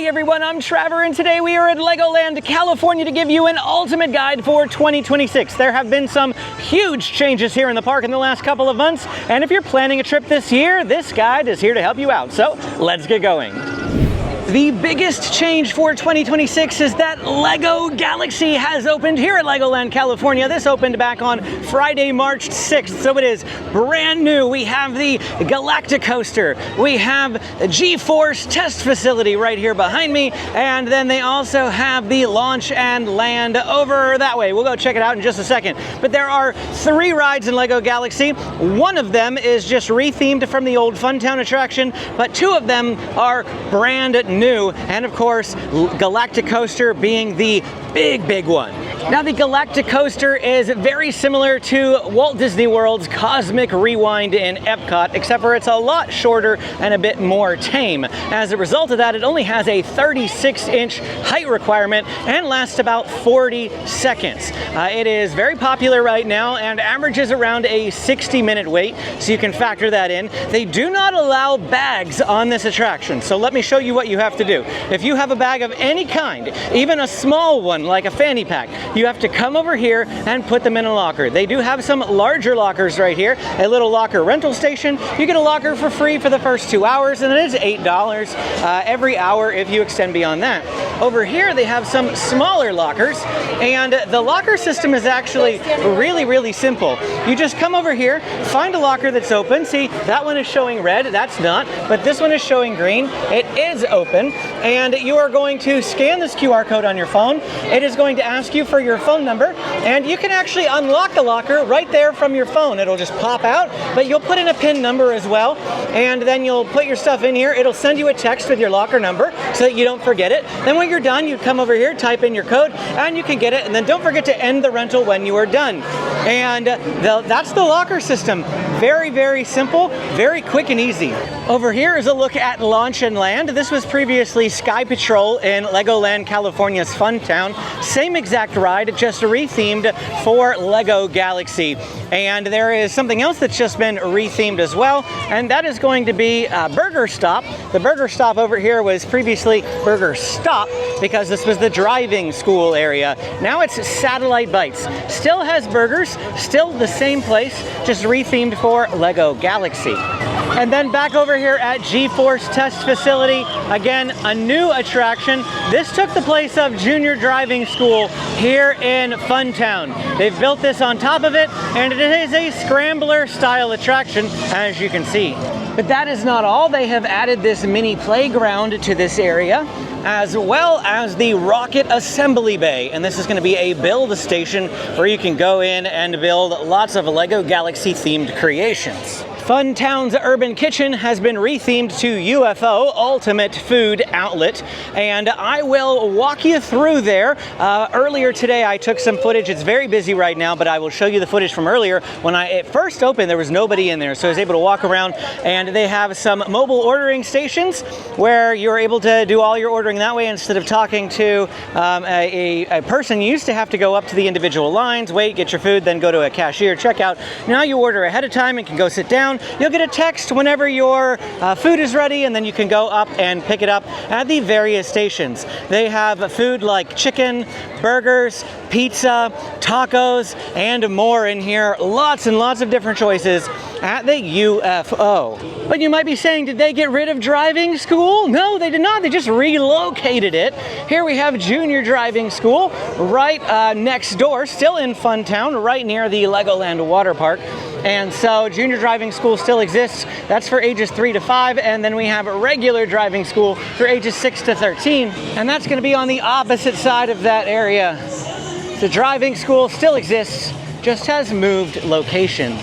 everyone, I'm Trevor, and today we are at LEGOLAND California to give you an ultimate guide for 2026. There have been some huge changes here in the park in the last couple of months, and if you're planning a trip this year, this guide is here to help you out. So let's get going. The biggest change for 2026 is that LEGO Galaxy has opened here at LEGOLAND California. This opened back on Friday, March 6th, so it is brand new. We have the Galactic Coaster, we have the G-Force test facility right here behind me, and then they also have the Launch and Land over that way. We'll go check it out in just a second. But there are 3 rides in LEGO Galaxy. One of them is just rethemed from the old Funtown attraction, but 2 of them are brand new, and of course Galactic Coaster being the big one. Now the Galactic Coaster is very similar to Walt Disney World's Cosmic Rewind in Epcot, except for it's a lot shorter and a bit more tame. As a result of that, it only has a 36-inch height requirement and lasts about 40 seconds. It is very popular right now and averages around a 60-minute wait, so you can factor that in. They do not allow bags on this attraction, so let me show you what you have to do. If you have a bag of any kind, even a small one like a fanny pack, you have to come over here and put them in a locker. They do have some larger lockers right here, a little locker rental station. You get a locker for free for the first 2 hours, and it is $8 every hour if you extend beyond that. Over here they have some smaller lockers, and the locker system is actually really simple. You just come over here, find a locker that's open. See, that one is showing red, that's not, but this one is showing green. It is open, and you are going to scan this QR code on your phone. It is going to ask you for your phone number, and you can actually unlock the locker right there from your phone. It'll just pop out, but you'll put in a PIN number as well, and then you'll put your stuff in here. It'll send you a text with your locker number so that you don't forget it. Then when you're done, you come over here, type in your code, and you can get it, and then don't forget to end the rental when you are done. And that's the locker system. Very simple, very quick and easy. Over here is a look at Launch and Land. This was previously Sky Patrol in LEGOLAND California's Funtown. Same exact ride, just rethemed for LEGO Galaxy. And there is something else that's just been rethemed as well, and that is going to be Burger Stop. The Burger Stop over here was previously Burger Stop because this was the driving school area. Now it's Satellite Bites. Still has burgers, still the same place, just rethemed for LEGO Galaxy. And then back over here at G-Force Test Facility, again, a new attraction. This took the place of Junior Driving School here in Funtown. They've built this on top of it, and it is a scrambler style attraction, as you can see. But that is not all. They have added this mini playground to this area, as well as the Rocket Assembly Bay. And this is going to be a build station where you can go in and build lots of LEGO Galaxy themed creations. Funtown's Urban Kitchen has been rethemed to UFO, Ultimate Food Outlet, and I will walk you through there. Earlier today I took some footage. It's very busy right now, but I will show you the footage from earlier. When it first opened, there was nobody in there, so I was able to walk around, and they have some mobile ordering stations where you're able to do all your ordering that way instead of talking to a person. You used to have to go up to the individual lines, wait, get your food, then go to a cashier, check out. Now you order ahead of time and can go sit down. You'll get a text whenever your food is ready, and then you can go up and pick it up at the various stations. They have food like chicken, burgers, pizza, tacos, and more in here. Lots and lots of different choices at the UFO. But you might be saying, did they get rid of driving school? No, they did not. They just relocated it. Here we have Junior Driving School right next door, still in Funtown, right near the LEGOLAND Water Park. And so Junior Driving School still exists. That's for ages 3 to 5, and then we have a regular driving school for ages 6 to 13, and that's going to be on the opposite side of that area. The driving school still exists, just has moved locations.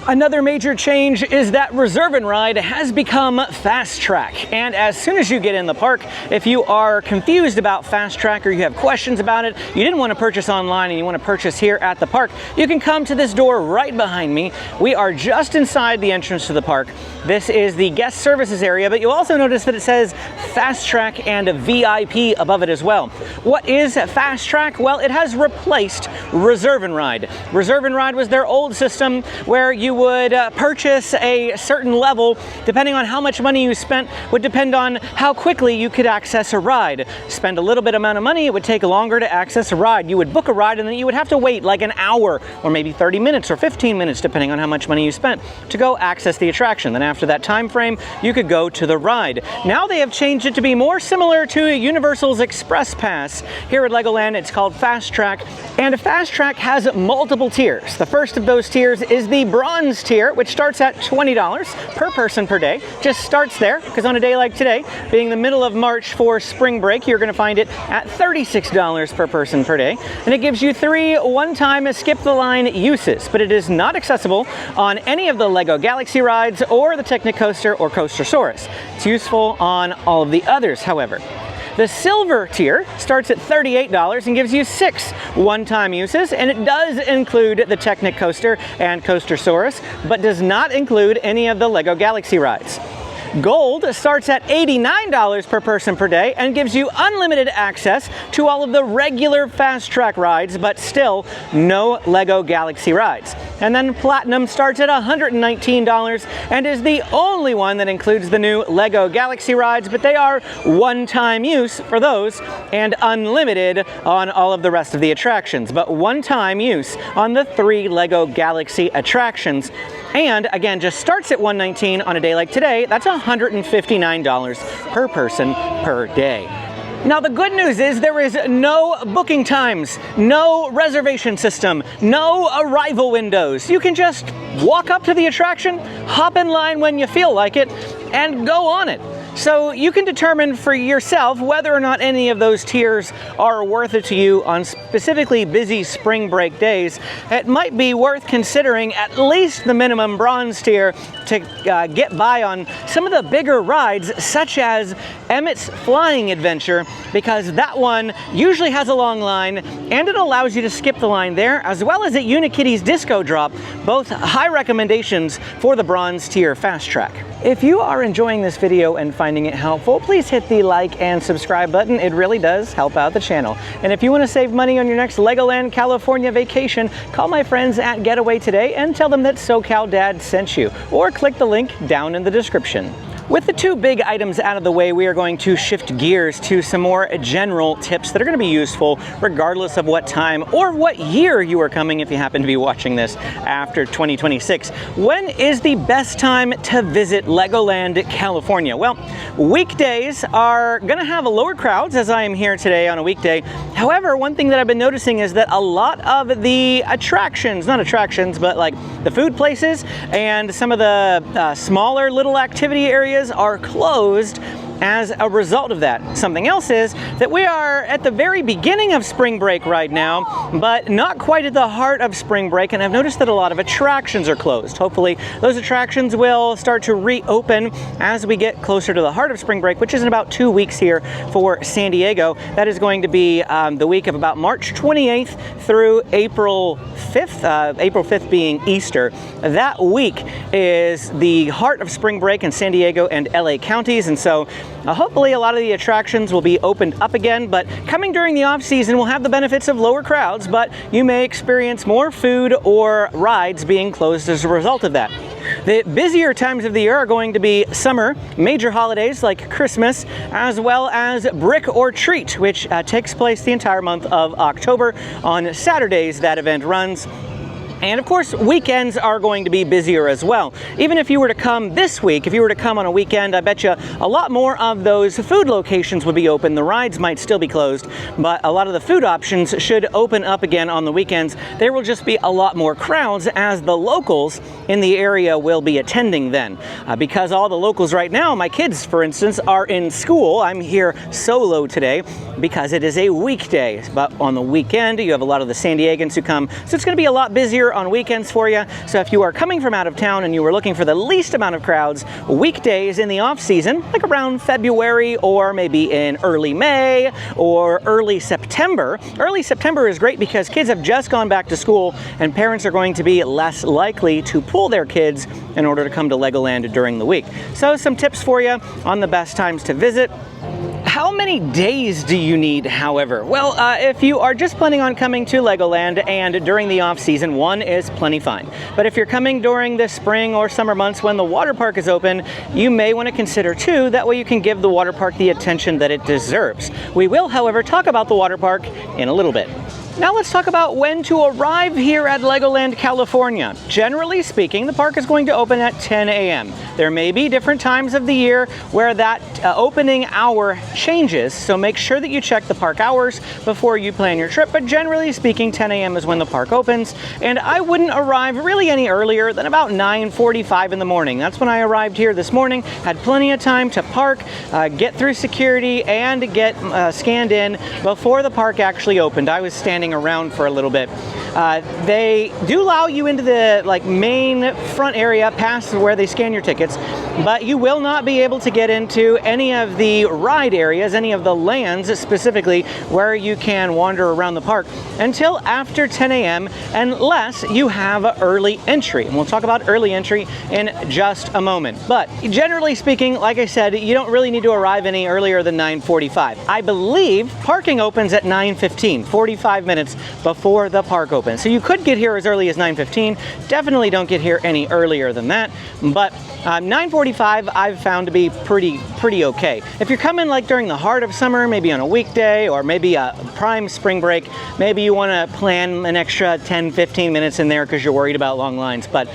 Another major change is that Reserve and Ride has become Fastrack. And as soon as you get in the park, if you are confused about Fastrack or you have questions about it, you didn't want to purchase online and you want to purchase here at the park, you can come to this door right behind me. We are just inside the entrance to the park. This is the guest services area, but you'll also notice that it says Fastrack and VIP above it as well. What is Fastrack? Well, it has replaced Reserve and Ride. Reserve and Ride was their old system where you would purchase a certain level. Depending on how much money you spent would depend on how quickly you could access a ride. Spend a little bit amount of money, it would take longer to access a ride. You would book a ride and then you would have to wait like an hour or maybe 30 minutes or 15 minutes depending on how much money you spent to go access the attraction. Then after that time frame, you could go to the ride. Now they have changed it to be more similar to Universal's Express Pass. Here at Legoland, it's called Fastrack, and Fastrack has multiple tiers. The first of those tiers is the bronze tier, which starts at $20 per person per day. Just starts there, because on a day like today, being the middle of March for spring break, you're going to find it at $36 per person per day, and it gives you 3 one-time skip the line uses, but it is not accessible on any of the Lego Galaxy rides or the Technicoaster or Coastersaurus. It's useful on all of the others, however. The silver tier starts at $38 and gives you 6 one-time uses, and it does include the Technicoaster and Coastersaurus, but does not include any of the Lego Galaxy rides. Gold starts at $89 per person per day and gives you unlimited access to all of the regular Fastrack rides, but still no Lego Galaxy rides. And then Platinum starts at $119 and is the only one that includes the new Lego Galaxy rides, but they are one-time use for those and unlimited on all of the rest of the attractions, but one-time use on the 3 Lego Galaxy attractions. And again, just starts at $119 on a day like today. That's $159 per person per day. Now the good news is there is no booking times, no reservation system, no arrival windows. You can just walk up to the attraction, hop in line when you feel like it, and go on it. So you can determine for yourself whether or not any of those tiers are worth it to you on specifically busy spring break days. It might be worth considering at least the minimum bronze tier to get by on some of the bigger rides, such as Emmett's Flying Adventure, because that one usually has a long line and it allows you to skip the line there, as well as at Unikitty's Disco Drop, both high recommendations for the bronze tier Fastrack. If you are enjoying this video and finding it helpful, please hit the like and subscribe button. It really does help out the channel. And if you want to save money on your next Legoland California vacation, call my friends at Getaway today and tell them that SoCal Dad sent you, or click the link down in the description. With the 2 big items out of the way, we are going to shift gears to some more general tips that are going to be useful regardless of what time or what year you are coming if you happen to be watching this after 2026. When is the best time to visit Legoland California? Well, weekdays are going to have lower crowds, as I am here today on a weekday. However, one thing that I've been noticing is that a lot of the attractions, not attractions, but like the food places and some of the smaller little activity areas are closed as a result of that. Something else is that we are at the very beginning of spring break right now, but not quite at the heart of spring break, and I've noticed that a lot of attractions are closed. Hopefully those attractions will start to reopen as we get closer to the heart of spring break, which is in about 2 weeks here for San Diego. That is going to be the week of about March 28th through April 5th, April 5th being Easter. That week is the heart of spring break in San Diego and LA counties, and so hopefully a lot of the attractions will be opened up again, but coming during the off season will have the benefits of lower crowds, but you may experience more food or rides being closed as a result of that. The busier times of the year are going to be summer, major holidays like Christmas, as well as Brick or Treat, which takes place the entire month of October. On Saturdays, that event runs. And of course, weekends are going to be busier as well. Even if you were to come this week, if you were to come on a weekend, I bet you a lot more of those food locations would be open. The rides might still be closed, but a lot of the food options should open up again on the weekends. There will just be a lot more crowds as the locals in the area will be attending then. Because all the locals right now, my kids, for instance, are in school. I'm here solo today because it is a weekday, but on the weekend, you have a lot of the San Diegans who come, so it's going to be a lot busier on weekends for you. So if you are coming from out of town and you were looking for the least amount of crowds, weekdays in the off season, like around February or maybe in early May or early September. Early September is great because kids have just gone back to school and parents are going to be less likely to pull their kids in order to come to Legoland during the week. So some tips for you on the best times to visit. how many days do you need, however? Well, if you are just planning on coming to Legoland and during the off season, one is plenty fine. But if you're coming during the spring or summer months when the water park is open, you may want to consider two. That way you can give the water park the attention that it deserves. We will, however, talk about the water park in a little bit. Now let's talk about when to arrive here at LEGOLAND California. Generally speaking, the park is going to open at 10 a.m. There may be different times of the year where that opening hour changes, so make sure that you check the park hours before you plan your trip, but generally speaking, 10 a.m. is when the park opens, and I wouldn't arrive really any earlier than about 9:45 in the morning. That's when I arrived here this morning, had plenty of time to park, get through security, and get scanned in before the park actually opened. I was standing around for a little bit. They do allow you into the main front area past where they scan your tickets, but you will not be able to get into any of the ride areas, any of the lands specifically where you can wander around the park until after 10 a.m. unless you have early entry. And we'll talk about early entry in just a moment. But generally speaking, like I said, you don't really need to arrive any earlier than 9:45. I believe parking opens at 9:15, 45 minutes before the park opens. So you could get here as early as 9:15. Definitely don't get here any earlier than that. But 9:45 I've found to be pretty okay. If you're coming during the heart of summer, maybe on a weekday or maybe a prime spring break, maybe you want to plan an extra 10-15 minutes in there because you're worried about long lines. But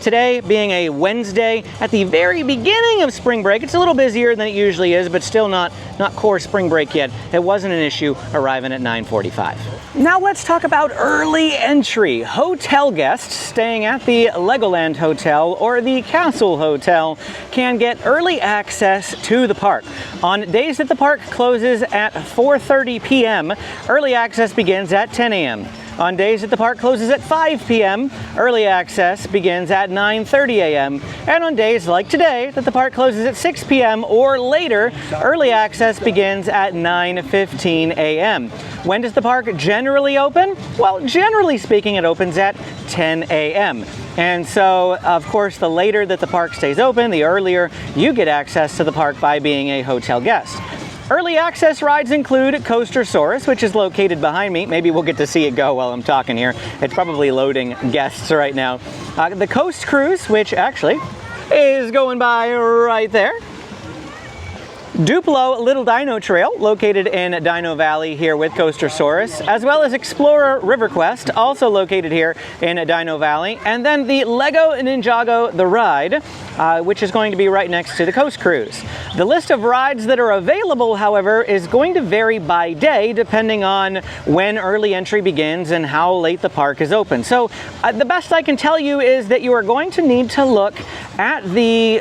today being a Wednesday at the very beginning of spring break, it's a little busier than it usually is, but still not core spring break yet. It wasn't an issue arriving at 9:45. Now let's talk about early entry. Hotel guests staying at the Legoland Hotel or the Castle Hotel can get early access to the park. On days that the park closes at 4:30 p.m., early access begins at 10 a.m. On days that the park closes at 5 p.m., early access begins at 9:30 a.m. And on days like today that the park closes at 6 p.m. or later, early access begins at 9:15 a.m. When does the park generally open? Well, generally speaking, it opens at 10 a.m. And so, of course, the later that the park stays open, the earlier you get access to the park by being a hotel guest. Early access rides include Coastersaurus, which is located behind me. Maybe we'll get to see it go while I'm talking here. It's probably loading guests right now. The Coast Cruise, which actually is going by right there. Duplo Little Dino Trail, located in Dino Valley here with Coastersaurus, as well as Explorer River Quest, also located here in Dino Valley, and then the Lego Ninjago The Ride, which is going to be right next to the Coast Cruise. The list of rides that are available, however, is going to vary by day depending on when early entry begins and how late the park is open. So the best I can tell you is that you are going to need to look at the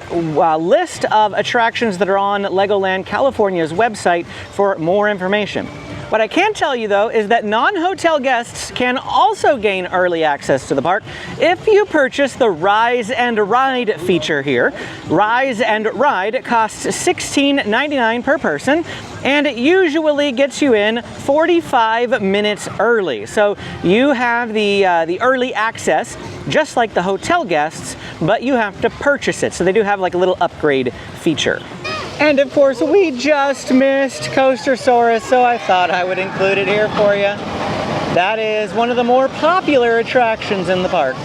list of attractions that are on LEGOLAND California's website for more information. What I can tell you though is that non-hotel guests can also gain early access to the park if you purchase the Rise and Ride feature here. Rise and Ride costs $16.99 per person, and it usually gets you in 45 minutes early. So you have the early access just like the hotel guests, but you have to purchase it. So they do have a little upgrade feature. And of course, we just missed Coastersaurus, so I thought I would include it here for you. That is one of the more popular attractions in the park.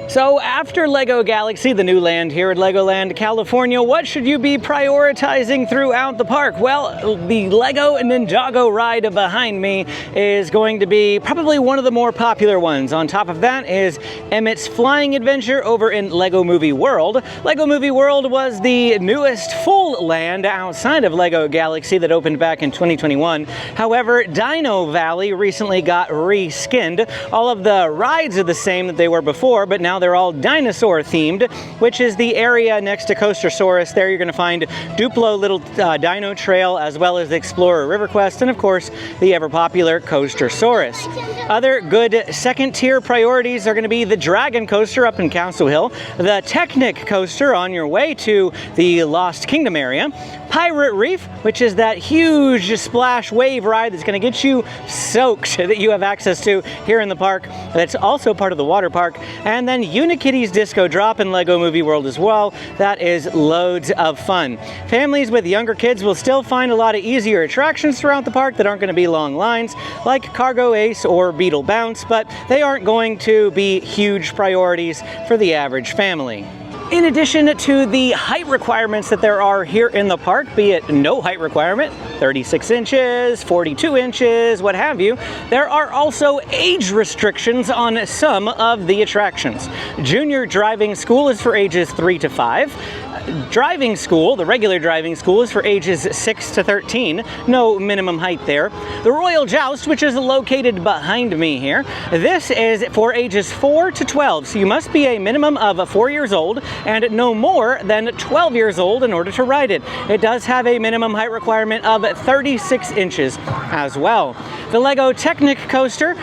So after Lego Galaxy, the new land here at Legoland California, what should you be prioritizing throughout the park? Well, the Lego Ninjago ride behind me is going to be probably one of the more popular ones. On top of that is Emmett's Flying Adventure over in Lego Movie World. Lego Movie World was the newest full land outside of Lego Galaxy that opened back in 2021. However, Dino Valley recently got reskinned. All of the rides are the same that they were before, but now they're all dinosaur themed, which is the area next to Coastersaurus. There you're going to find Duplo Little Dino Trail, as well as the Explorer River Quest, and of course the ever popular Coastersaurus. Other good second tier priorities are going to be the Dragon Coaster up in Council Hill, the Technic Coaster on your way to the Lost Kingdom area, Pirate Reef, which is that huge splash wave ride that's going to get you soaked that you have access to here in the park. That's also part of the water park. And then Unikitty's Disco Drop in Lego Movie World as well. That is loads of fun. Families with younger kids will still find a lot of easier attractions throughout the park that aren't going to be long lines, like Cargo Ace or Beetle Bounce, but they aren't going to be huge priorities for the average family. In addition to the height requirements that there are here in the park, be it no height requirement, 36 inches, 42 inches, what have you, there are also age restrictions on some of the attractions. Junior driving school is for ages 3 to 5. Driving school, the regular driving school, is for ages 6 to 13. No minimum height there. The Royal Joust, which is located behind me here, this is for ages 4 to 12. So you must be a minimum of 4 years old and no more than 12 years old in order to ride it. It does have a minimum height requirement of 36 inches as well. The Lego Technic Coaster,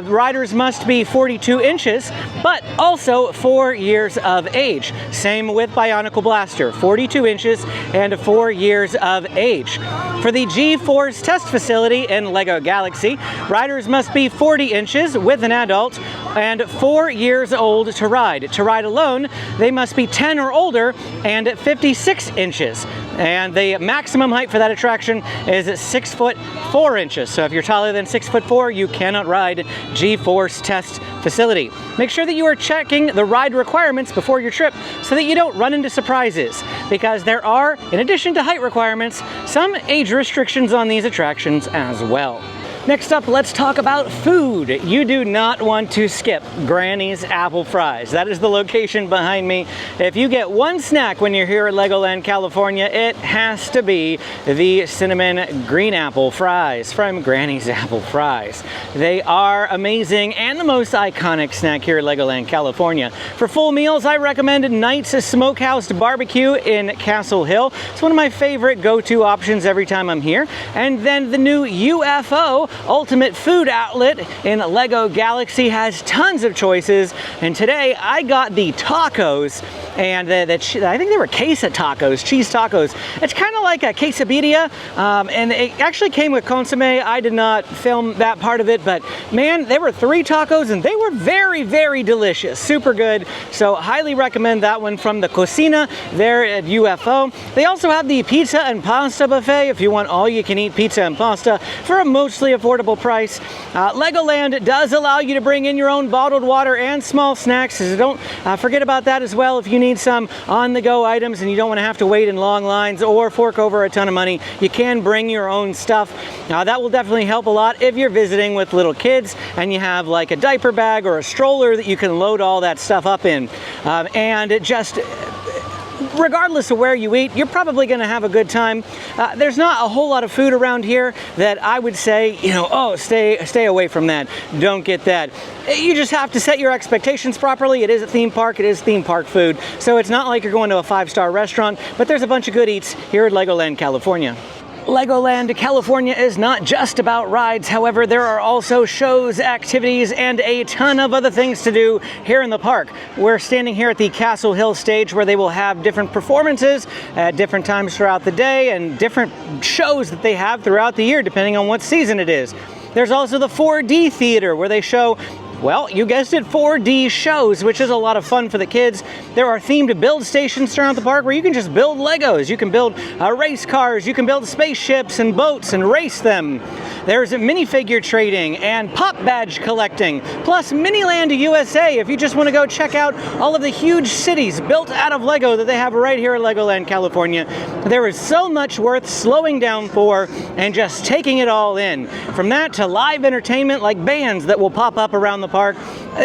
riders must be 42 inches, but also 4 years of age. Same with Bionicle Blaster, 42 inches and 4 years of age. For the G-Force test facility in Lego Galaxy, riders must be 40 inches with an adult and 4 years old to ride. To ride alone, they must be 10 or older and 56 inches. And the maximum height for that attraction is 6 foot 4 inches. So if you're taller than 6 foot 4, you cannot ride G-Force test facility. Make sure that you are checking the ride requirements before your trip so that you don't run into surprises, because there are, in addition to height requirements, some age restrictions on these attractions as well. Next up, let's talk about food. You do not want to skip Granny's Apple Fries. That is the location behind me. If you get one snack when you're here at Legoland California, it has to be the cinnamon green apple fries from Granny's Apple Fries. They are amazing and the most iconic snack here at Legoland California. For full meals, I recommend Knight's Smokehouse Barbecue in Castle Hill. It's one of my favorite go-to options every time I'm here. And then the new UFO Ultimate Food Outlet in Lego Galaxy has tons of choices, and today I got the tacos, and I think they were queso tacos, cheese tacos. It's kind of like a quesadilla, and it actually came with consomme. I did not film that part of it, but man, there were 3 tacos and they were very, very delicious, super good. So highly recommend that one from the Cocina there at UFO. They also have the pizza and pasta buffet if you want all you can eat pizza and pasta for a mostly affordable price. Legoland does allow you to bring in your own bottled water and small snacks, so don't forget about that as well. If you need some on-the-go items and you don't want to have to wait in long lines or fork over a ton of money, you can bring your own stuff. That will definitely help a lot if you're visiting with little kids and you have like a diaper bag or a stroller that you can load all that stuff up in. And it just, regardless of where you eat, you're probably going to have a good time. There's not a whole lot of food around here that I would say, you know, oh, stay away from that. Don't get that. You just have to set your expectations properly. It is a theme park. It is theme park food. So it's not like you're going to a 5-star restaurant, but there's a bunch of good eats here at Legoland California. Legoland California is not just about rides. However, there are also shows, activities, and a ton of other things to do here in the park. We're standing here at the Castle Hill stage where they will have different performances at different times throughout the day and different shows that they have throughout the year depending on what season it is. There's also the 4D theater where they show, well, you guessed it, 4D shows, which is a lot of fun for the kids. There are themed build stations throughout the park where you can just build Legos. You can build race cars, you can build spaceships and boats and race them. There's minifigure trading and pop badge collecting, plus Miniland USA if you just want to go check out all of the huge cities built out of Lego that they have right here at Legoland California. There is so much worth slowing down for and just taking it all in. From that to live entertainment like bands that will pop up around the park.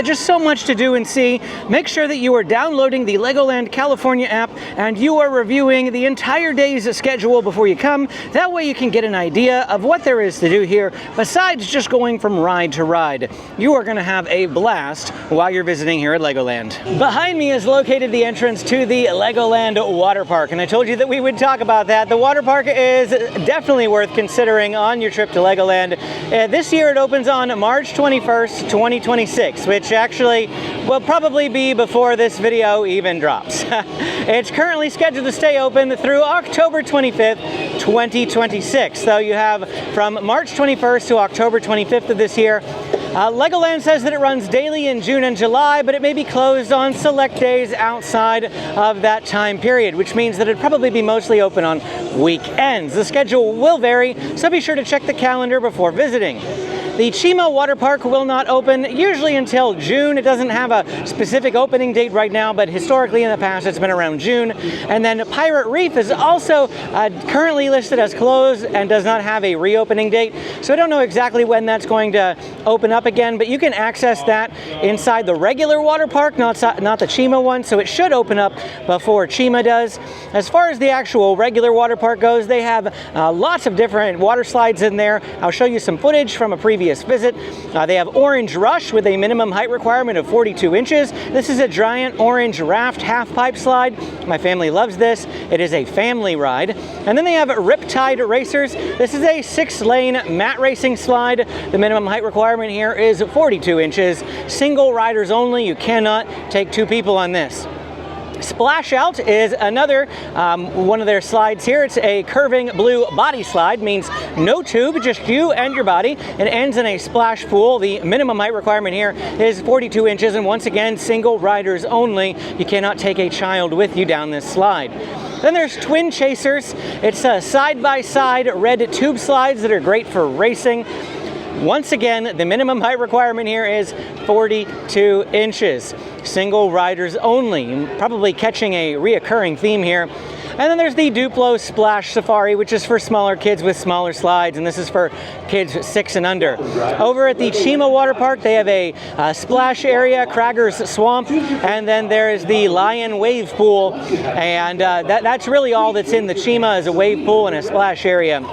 Just so much to do and see. Make sure that you are downloading the Legoland California app and you are reviewing the entire day's schedule before you come. That way you can get an idea of what there is to do here besides just going from ride to ride. You are going to have a blast while you're visiting here at Legoland. Behind me is located the entrance to the Legoland Water Park, and I told you that we would talk about that. The water park is definitely worth considering on your trip to Legoland. This year it opens on March 21st, 2026, which which actually will probably be before this video even drops. It's currently scheduled to stay open through October 25th, 2026. So you have from March 21st to October 25th of this year. Legoland says that it runs daily in June and July, but it may be closed on select days outside of that time period, which means that it'd probably be mostly open on weekends. The schedule will vary, so be sure to check the calendar before visiting. The Chima Water Park will not open usually until June. It doesn't have a specific opening date right now, but historically in the past it's been around June. And then Pirate Reef is also currently listed as closed and does not have a reopening date. So I don't know exactly when that's going to open up again, but you can access that inside the regular water park, not the Chima one, so it should open up before Chima does. As far as the actual regular water park goes, they have lots of different water slides in there. I'll show you some footage from a previous visit. They have Orange Rush with a minimum height requirement of 42 inches. This is a giant orange raft half pipe slide. My family loves this. It is a family ride. And then they have Riptide Racers. This is a 6-lane mat racing slide. The minimum height requirement here is 42 inches. Single riders only. You cannot take 2 people on this. Splash Out is another one of their slides here. It's a curving blue body slide, means no tube, just you and your body. It ends in a splash pool. The minimum height requirement here is 42 inches, and once again, single riders only. You cannot take a child with you down this slide. Then there's Twin Chasers. It's a side-by-side red tube slides that are great for racing. Once again, the minimum height requirement here is 42 inches. Single riders only, probably catching a reoccurring theme here. And then there's the Duplo Splash Safari, which is for smaller kids with smaller slides, and this is for kids 6 and under. Over at the Chima Water Park, they have a splash area, Cragger's Swamp, and then there is the Lion Wave Pool, and that's really all that's in the Chima is a wave pool and a splash area.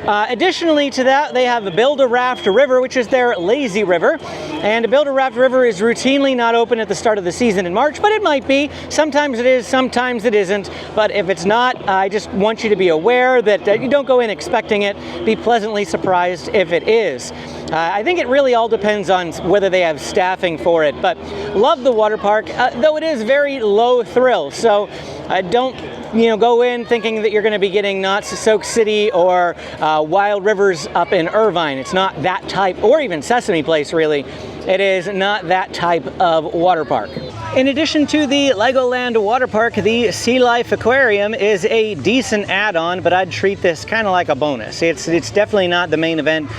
Additionally to that, they have the Build-A-Raft River, which is their lazy river. And Build-A-Raft River is routinely not open at the start of the season in March, but it might be. Sometimes it is, sometimes it isn't. But if it's not, I just want you to be aware that you don't go in expecting it. Be pleasantly surprised if it is. I think it really all depends on whether they have staffing for it. But love the water park, though it is very low thrill. So don't go in thinking that you're going to be getting Knott's Soak City or Wild Rivers up in Irvine. It's not that type, or even Sesame Place really. It is not that type of water park. In addition to the Legoland Water Park, the Sea Life Aquarium is a decent add-on, but I'd treat this kind of like a bonus. It's definitely not the main event.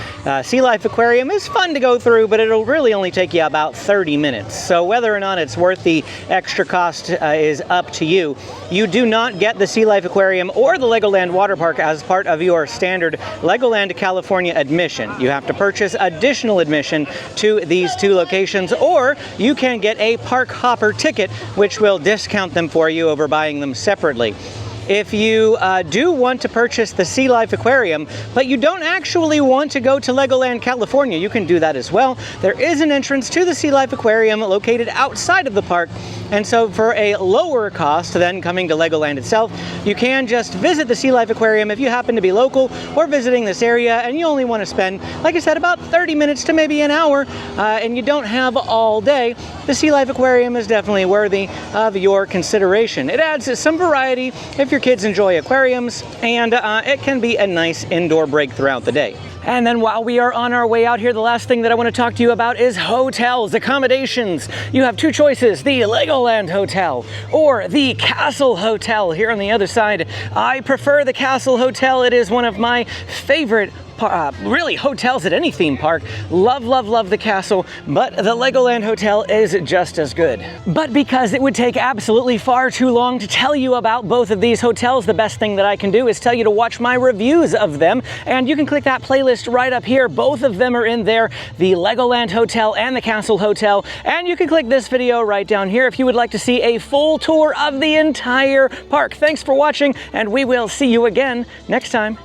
Sea Life Aquarium is fun to go through, but it'll really only take you about 30 minutes. So whether or not it's worth the extra cost is up to you. You do not get the Sea Life Aquarium or the Legoland Water Park as part of your standard Legoland California admission. You have to purchase additional admission to these 2 locations, or you can get a park hopper ticket, which will discount them for you over buying them separately. If you do want to purchase the Sea Life Aquarium, but you don't actually want to go to Legoland California, you can do that as well. There is an entrance to the Sea Life Aquarium located outside of the park, and so for a lower cost than coming to Legoland itself, you can just visit the Sea Life Aquarium if you happen to be local or visiting this area and you only want to spend, like I said, about 30 minutes to maybe an hour, and you don't have all day. The Sea Life Aquarium is definitely worthy of your consideration. It adds some variety if your kids enjoy aquariums, and it can be a nice indoor break throughout the day. And then while we are on our way out here, the last thing that I want to talk to you about is hotels, accommodations. You have 2 choices, the Legoland Hotel or the Castle Hotel here on the other side. I prefer the Castle Hotel. It is one of my favorite really hotels at any theme park. Love, love, love the Castle, but the Legoland Hotel is just as good. But because it would take absolutely far too long to tell you about both of these hotels, the best thing that I can do is tell you to watch my reviews of them, and you can click that playlist right up here. Both of them are in there, the Legoland Hotel and the Castle Hotel, and you can click this video right down here if you would like to see a full tour of the entire park. Thanks for watching, and we will see you again next time.